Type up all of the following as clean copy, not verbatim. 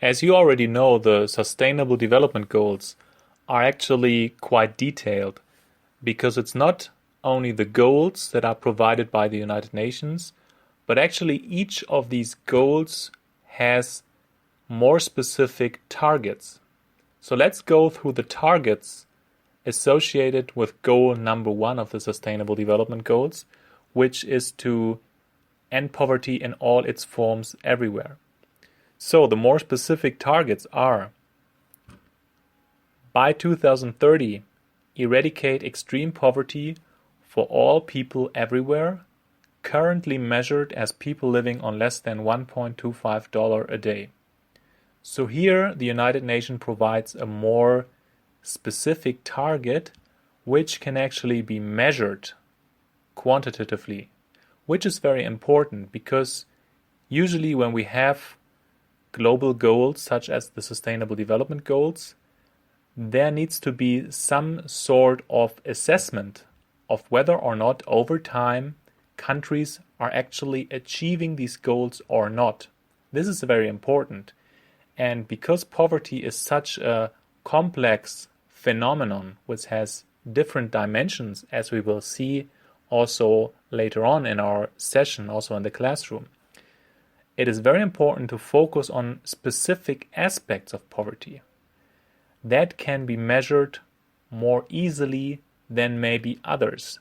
As you already know, the Sustainable Development Goals are actually quite detailed because it's not only the goals that are provided by the United Nations, but actually each of these goals has more specific targets. So let's go through the targets associated with goal number 1 of the Sustainable Development Goals, which is to end poverty in all its forms everywhere. So the more specific targets are: by 2030, eradicate extreme poverty for all people everywhere, currently measured as people living on less than $1.25 a day. So here the United Nations provides a more specific target which can actually be measured quantitatively, which is very important because usually when we have global goals such as the Sustainable Development Goals, there needs to be some sort of assessment of whether or not over time countries are actually achieving these goals or not. This is very important. And because poverty is such a complex phenomenon which has different dimensions, as we will see also later on in our session, also in the classroom, it is very important to focus on specific aspects of poverty that can be measured more easily than maybe others.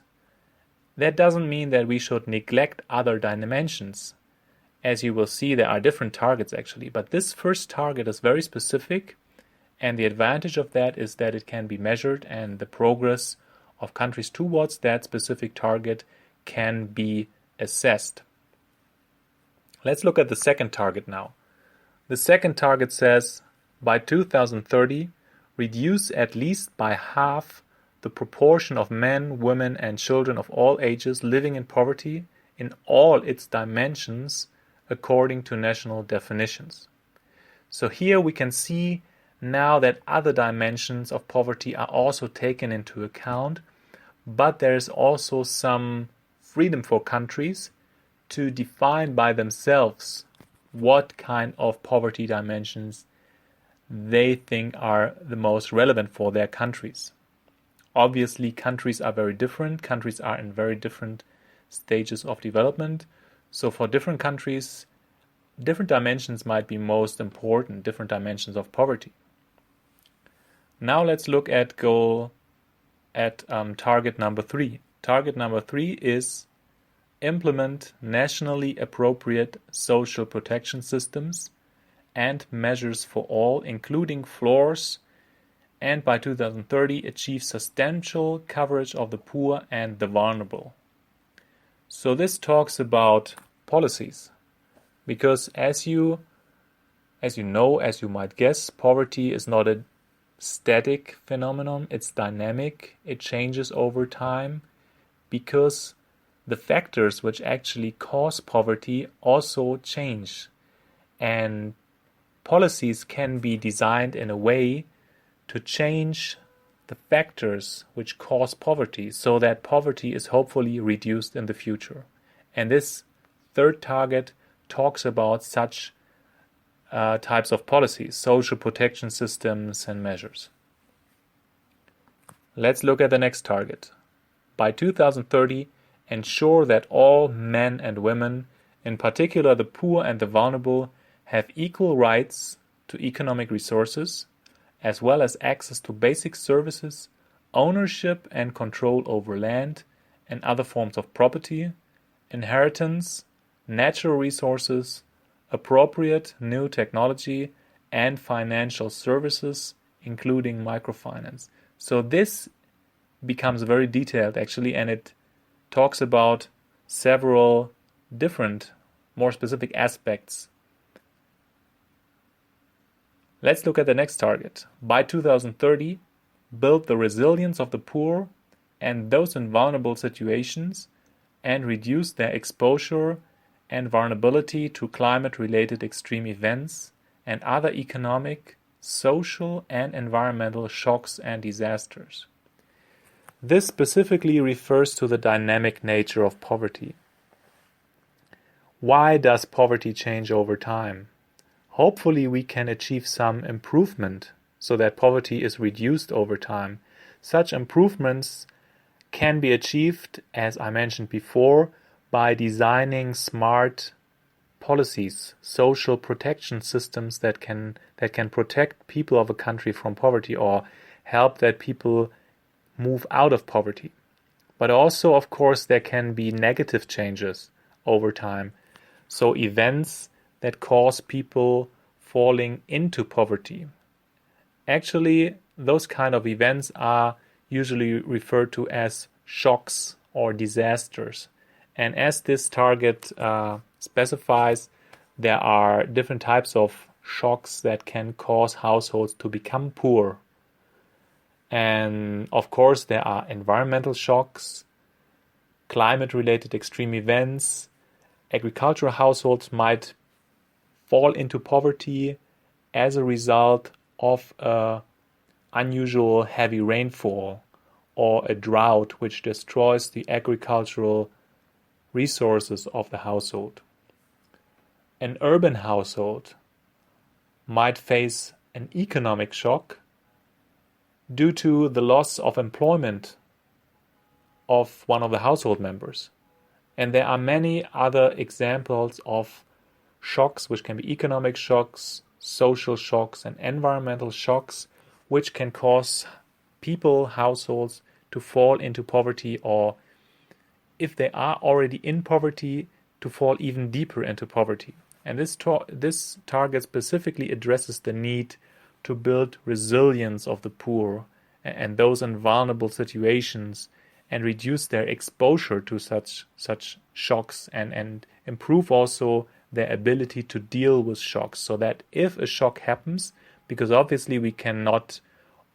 That doesn't mean that we should neglect other dimensions. As you will see, there are different targets actually, but this first target is very specific, and the advantage of that is that it can be measured and the progress of countries towards that specific target can be assessed. Let's look at the second target now. The second target says, by 2030, reduce at least by half the proportion of men, women, and children of all ages living in poverty in all its dimensions according to national definitions. So here we can see now that other dimensions of poverty are also taken into account, but there is also some freedom for countries to define by themselves what kind of poverty dimensions they think are the most relevant for their countries. Obviously, countries are very different. Countries are in very different stages of development. So for different countries, different dimensions might be most important, different dimensions of poverty. Now let's look at target number 3. Target number 3 is implement nationally appropriate social protection systems and measures for all, including floors, and by 2030 achieve substantial coverage of the poor and the vulnerable. So this talks about policies, because as you know, as you might guess, poverty is not a static phenomenon, it's dynamic, it changes over time, because the factors which actually cause poverty also change, and policies can be designed in a way to change the factors which cause poverty so that poverty is hopefully reduced in the future. And this third target talks about such types of policies, social protection systems and measures. Let's look at the next target. By 2030, ensure that all men and women, in particular the poor and the vulnerable, have equal rights to economic resources, as well as access to basic services, ownership and control over land and other forms of property, inheritance, natural resources, appropriate new technology, and financial services, including microfinance. So this becomes very detailed actually, and it talks about several different, more specific aspects. Let's look at the next target. By 2030, build the resilience of the poor and those in vulnerable situations and reduce their exposure and vulnerability to climate-related extreme events and other economic, social, and environmental shocks and disasters. This specifically refers to the dynamic nature of poverty. Why does poverty change over time? hopefully we can achieve some improvement so that poverty is reduced over time. Such improvements can be achieved, as I mentioned before, by designing smart policies, social protection systems that can protect people of a country from poverty or help that people move out of poverty. But also, of course, there can be negative changes over time. So events that cause people falling into poverty. Actually, those kind of events are usually referred to as shocks or disasters. And as this target specifies, there are different types of shocks that can cause households to become poor. And of course, there are environmental shocks, climate-related extreme events. Agricultural households might fall into poverty as a result of unusual heavy rainfall or a drought which destroys the agricultural resources of the household. An urban household might face an economic shock due to the loss of employment of one of the household members. And there are many other examples of shocks, which can be economic shocks, social shocks, and environmental shocks, which can cause people, households, to fall into poverty, or if they are already in poverty, to fall even deeper into poverty. And this target specifically addresses the need to build resilience of the poor and those in vulnerable situations, and reduce their exposure to such shocks, and improve also their ability to deal with shocks, so that if a shock happens, because obviously we cannot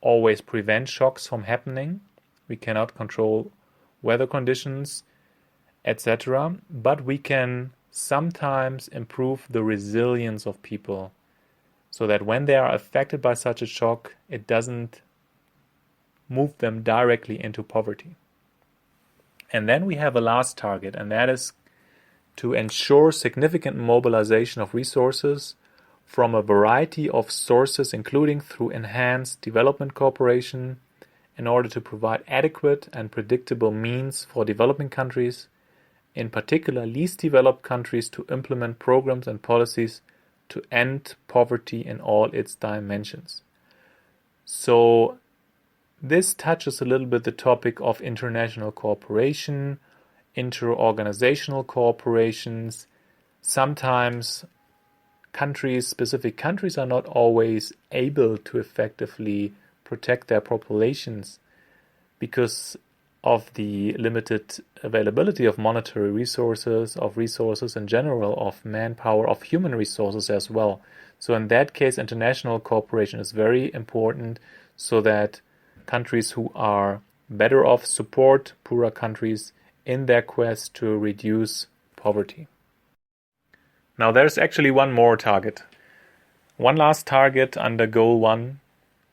always prevent shocks from happening, we cannot control weather conditions, etc., but we can sometimes improve the resilience of people so that when they are affected by such a shock, it doesn't move them directly into poverty. And then we have a last target, and that is to ensure significant mobilization of resources from a variety of sources, including through enhanced development cooperation, in order to provide adequate and predictable means for developing countries, in particular least developed countries, to implement programs and policies to end poverty in all its dimensions. So this touches a little bit the topic of international cooperation, inter-organizational cooperations. Sometimes specific countries are not always able to effectively protect their populations because of the limited availability of monetary resources, of resources in general, of manpower, of human resources as well. So in that case, international cooperation is very important so that countries who are better off support poorer countries in their quest to reduce poverty. Now there's actually one more target. One last target under Goal 1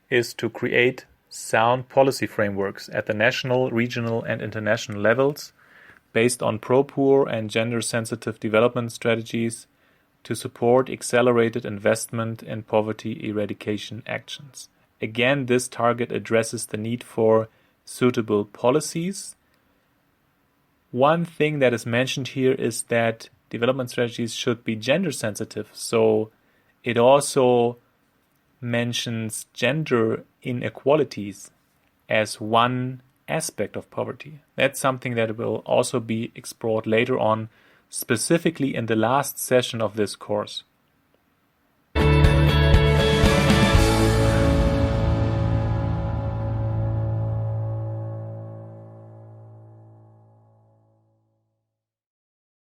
is to create sound policy frameworks at the national, regional, and international levels based on pro-poor and gender-sensitive development strategies to support accelerated investment in poverty eradication actions. Again, this target addresses the need for suitable policies. One thing that is mentioned here is that development strategies should be gender-sensitive, so it also mentions gender inequalities as one aspect of poverty. That's something that will also be explored later on, specifically in the last session of this course.